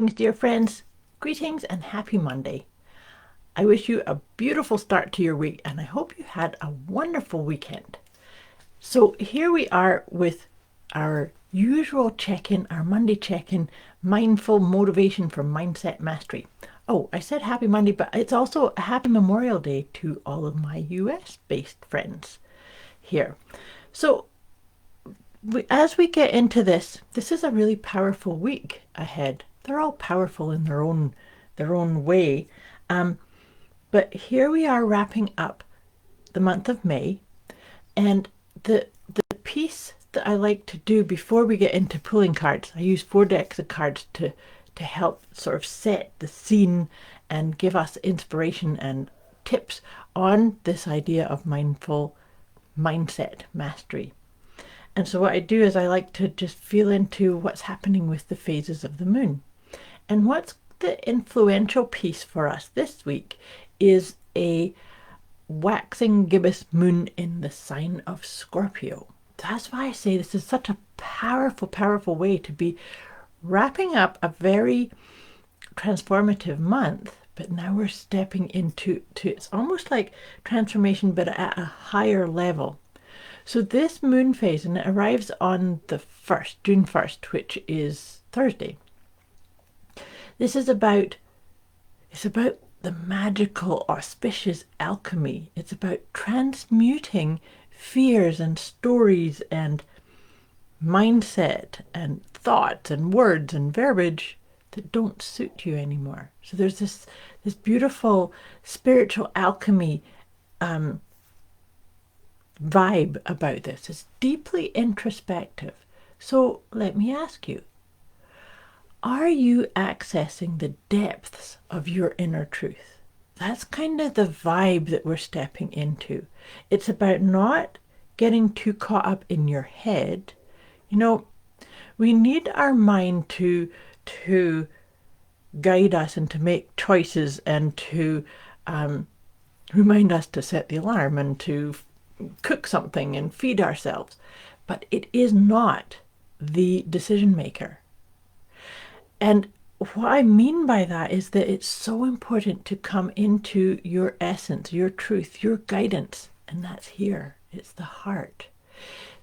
Dear friends, greetings and happy Monday. I wish you a beautiful start to your week and I hope you had a wonderful weekend. So here we are with our usual check-in, our Monday check-in, mindful motivation for mindset mastery. Oh, I said happy Monday, but it's also a happy Memorial Day to all of my US-based friends here. So as we get into this is a really powerful week ahead. They're all powerful in their own way. But here we are wrapping up the month of May, and the piece that I like to do before we get into pulling cards, I use 4 decks of cards to help sort of set the scene and give us inspiration and tips on this idea of mindful mindset mastery. And so what I do is I like to just feel into what's happening with the phases of the moon. And what's the influential piece for us this week is a waxing gibbous moon in the sign of Scorpio. That's why I say this is such a powerful, powerful way to be wrapping up a very transformative month, but now we're stepping into it's almost like transformation, but at a higher level. So this moon phase, and it arrives on the 1st, June 1st, which is Thursday. This is it's about the magical, auspicious alchemy. It's about transmuting fears and stories and mindset and thoughts and words and verbiage that don't suit you anymore. So there's this beautiful spiritual alchemy vibe about this. It's deeply introspective. So let me ask you, are you accessing the depths of your inner truth? That's kind of the vibe that we're stepping into. It's about not getting too caught up in your head. You know, we need our mind to guide us and to make choices and to remind us to set the alarm and to cook something and feed ourselves. But it is not the decision maker. And what I mean by that is that it's so important to come into your essence, your truth, your guidance. And that's here. It's the heart.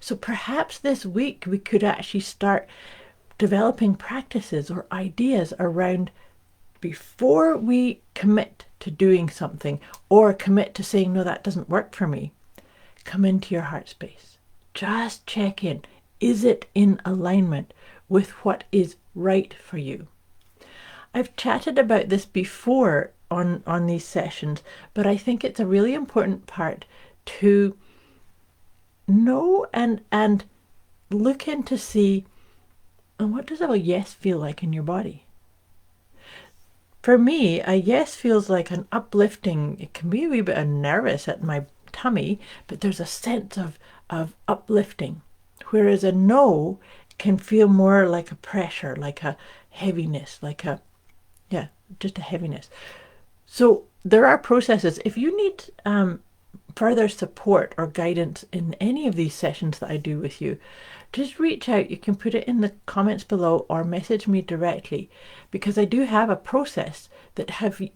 So perhaps this week we could actually start developing practices or ideas around, before we commit to doing something or commit to saying, no, that doesn't work for me, come into your heart space. Just check in. Is it in alignment with what is right for you? I've chatted about this before on these sessions, but I think it's a really important part to know and look in to see, what does a yes feel like in your body? For me, a yes feels like an uplifting. It can be a wee bit nervous at my tummy, but there's a sense of uplifting. Whereas a no can feel more like a pressure, like a heaviness, just a heaviness. So there are processes. If you need further support or guidance in any of these sessions that I do with you, just reach out. You can put it in the comments below or message me directly, because I do have a process that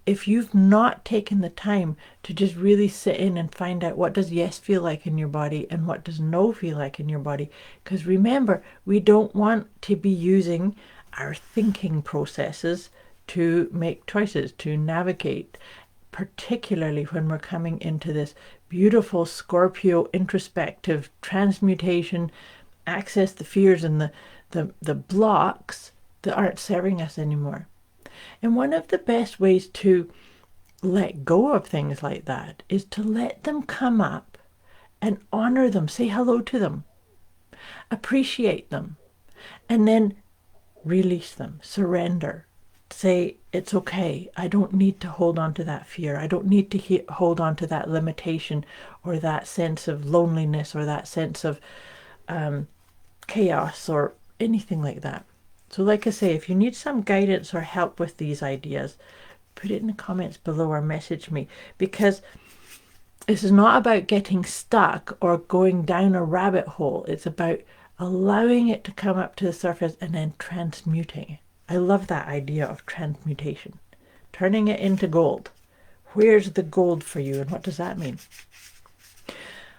if you've not taken the time to just really sit in and find out what does yes feel like in your body and what does no feel like in your body. Because remember, we don't want to be using our thinking processes to make choices, to navigate, particularly when we're coming into this beautiful Scorpio introspective transmutation, access the fears and the blocks that aren't serving us anymore. And one of the best ways to let go of things like that is to let them come up and honor them, say hello to them, appreciate them, and then release them, surrender. Say, it's okay. I don't need to hold on to that fear. I don't need to hold on to that limitation or that sense of loneliness or that sense of chaos or anything like that. So like I say, if you need some guidance or help with these ideas, put it in the comments below or message me, because this is not about getting stuck or going down a rabbit hole. It's about allowing it to come up to the surface and then transmuting it. I love that idea of transmutation, turning it into gold. Where's the gold for you, and what does that mean?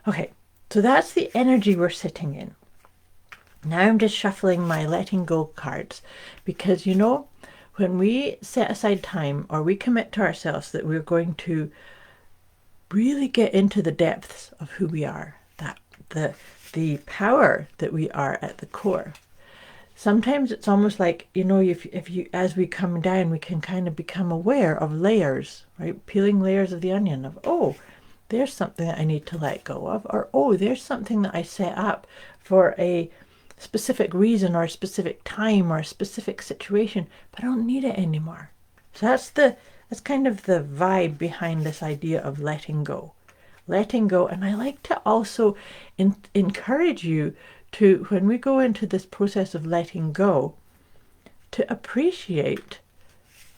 Okay, so that's the energy we're sitting in. Now I'm just shuffling my letting go cards, because when we set aside time or we commit to ourselves that we're going to really get into the depths of who we are, that the power that we are at the core. Sometimes it's almost like, if you as we come down, we can kind of become aware of layers, right? Peeling layers of the onion of, oh, there's something that I need to let go of, or oh, there's something that I set up for a specific reason or a specific time or a specific situation, but I don't need it anymore. So that's kind of the vibe behind this idea of letting go. Letting go. And I like to also encourage you to, when we go into this process of letting go, to appreciate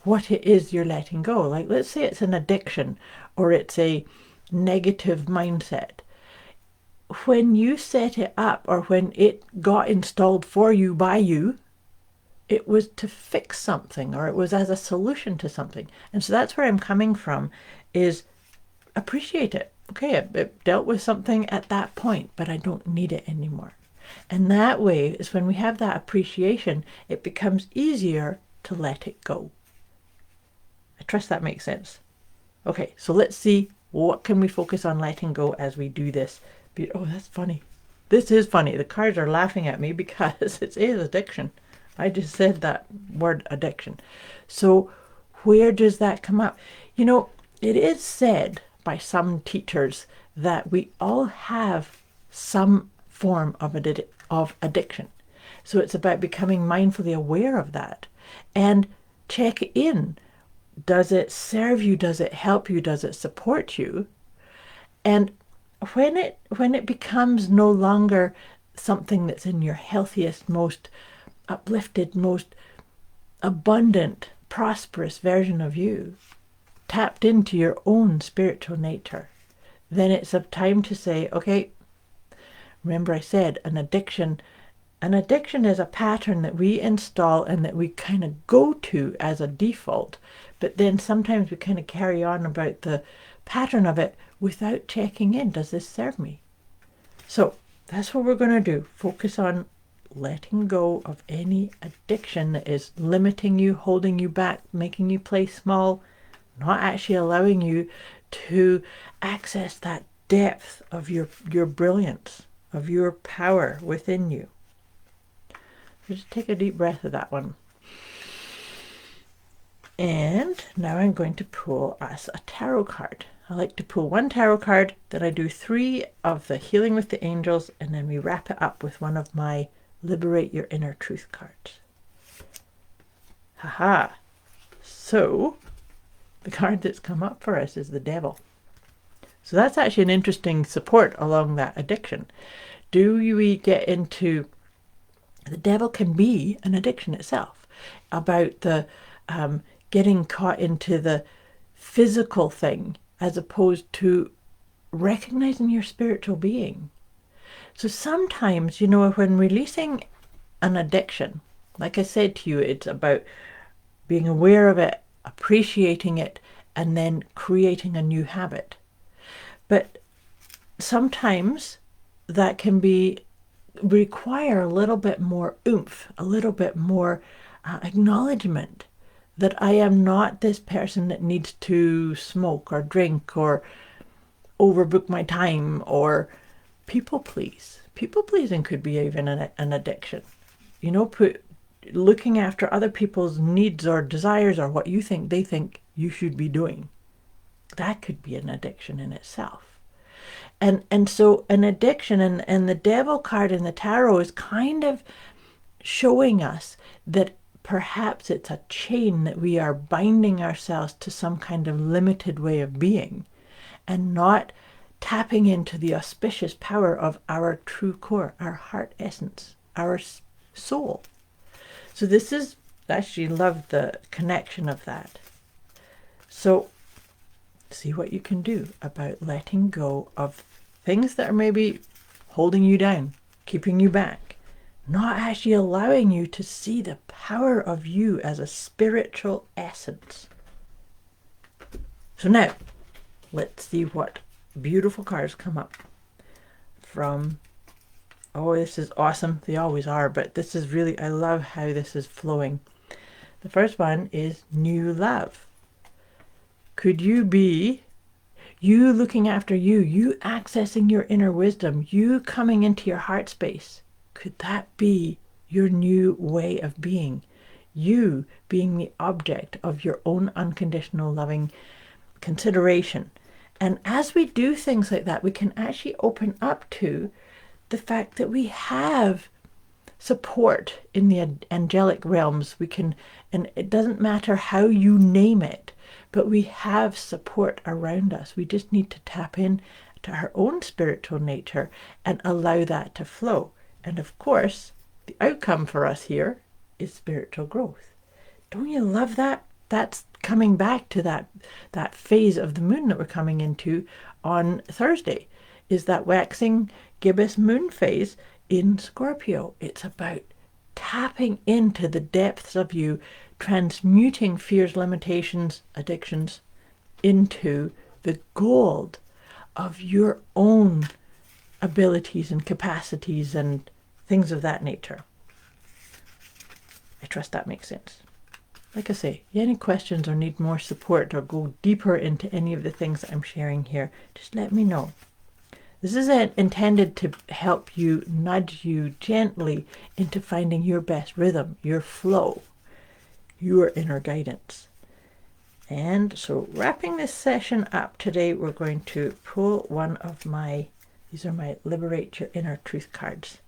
what it is you're letting go. Like, let's say it's an addiction or it's a negative mindset. When you set it up, or when it got installed for you by you, it was to fix something, or it was as a solution to something. And so that's where I'm coming from, is appreciate it. Okay, it dealt with something at that point, but I don't need it anymore. And that way is when we have that appreciation, it becomes easier to let it go. I trust that makes sense. Okay, so let's see, what can we focus on letting go as we do this. Oh, that's funny. This is funny. The cards are laughing at me because it is addiction. I just said that word, addiction. So where does that come up? It is said by some teachers that we all have some form of addiction. So it's about becoming mindfully aware of that and check in. Does it serve you? Does it help you? Does it support you? And when it becomes no longer something that's in your healthiest, most uplifted, most abundant, prosperous version of you, tapped into your own spiritual nature, then it's a time to say, okay, remember I said an addiction is a pattern that we install and that we kind of go to as a default, but then sometimes we kind of carry on about the pattern of it without checking in. Does this serve me? So that's what we're going to do. Focus on letting go of any addiction that is limiting you, holding you back, making you play small, not actually allowing you to access that depth of your brilliance, of your power within you. So just take a deep breath of that one. And now I'm going to pull us a tarot card. I like to pull one tarot card, then I do 3 of the Healing with the Angels, and then we wrap it up with one of my Liberate Your Inner Truth cards. Haha. So the card that's come up for us is the Devil. So that's actually an interesting support along that addiction. Do we get into, the devil can be an addiction itself, about the getting caught into the physical thing as opposed to recognizing your spiritual being. So sometimes, when releasing an addiction, like I said to you, it's about being aware of it, appreciating it, and then creating a new habit. But sometimes that can require a little bit more oomph, a little bit more acknowledgement that I am not this person that needs to smoke or drink or overbook my time or people please. People pleasing could be even an addiction. Looking after other people's needs or desires or what you think they think you should be doing. That could be an addiction in itself. And so an addiction, and the Devil card in the tarot is kind of showing us that perhaps it's a chain that we are binding ourselves to some kind of limited way of being and not tapping into the auspicious power of our true core, our heart essence, our soul. So this is, I actually love the connection of that. So see what you can do about letting go of things that are maybe holding you down, keeping you back, not actually allowing you to see the power of you as a spiritual essence. So now, let's see what beautiful cards come up from. Oh, this is awesome. They always are, but this is really, I love how this is flowing. The first one is new love. Could you be you looking after you, you accessing your inner wisdom, you coming into your heart space? Could that be your new way of being? You being the object of your own unconditional loving consideration. And as we do things like that, we can actually open up to the fact that we have support in the angelic realms. We can, and it doesn't matter how you name it, but we have support around us. We just need to tap in to our own spiritual nature and allow that to flow. And of course, the outcome for us here is spiritual growth. Don't you love that? That's coming back to that phase of the moon that we're coming into on Thursday, is that waxing gibbous moon phase in Scorpio. It's about tapping into the depths of you, transmuting fears, limitations, addictions into the gold of your own abilities and capacities and things of that nature. I trust that makes sense. Like I say, any questions or need more support or go deeper into any of the things that I'm sharing here, just let me know. This is intended to help you, nudge you gently into finding your best rhythm, your flow, your inner guidance. And so wrapping this session up today, we're going to pull one of these are my Liberate Your Inner Truth cards.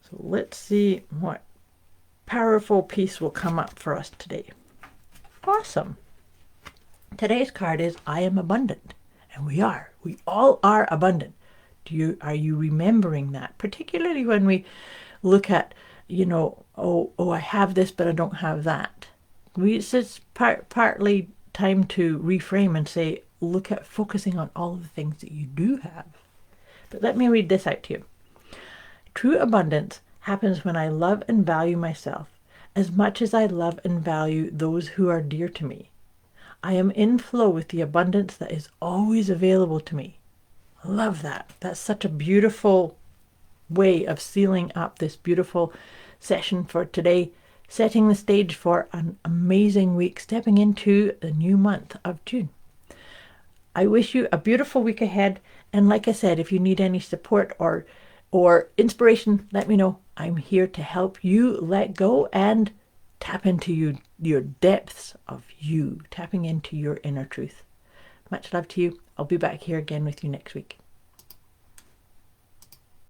So let's see what powerful piece will come up for us today. Awesome. Today's card is I am abundant. And we are. We all are abundant. Are you remembering that? Particularly when we look at, oh, I have this, but I don't have that. It's just partly time to reframe and say, look at focusing on all of the things that you do have. But let me read this out to you. True abundance happens when I love and value myself as much as I love and value those who are dear to me. I am in flow with the abundance that is always available to me. I love that. That's such a beautiful way of sealing up this beautiful session for today, setting the stage for an amazing week, stepping into the new month of June. I wish you a beautiful week ahead. And like I said, if you need any support or inspiration, let me know. I'm here to help you let go and tap into your depths of you, tapping into your inner truth. Much love to you. I'll be back here again with you next week.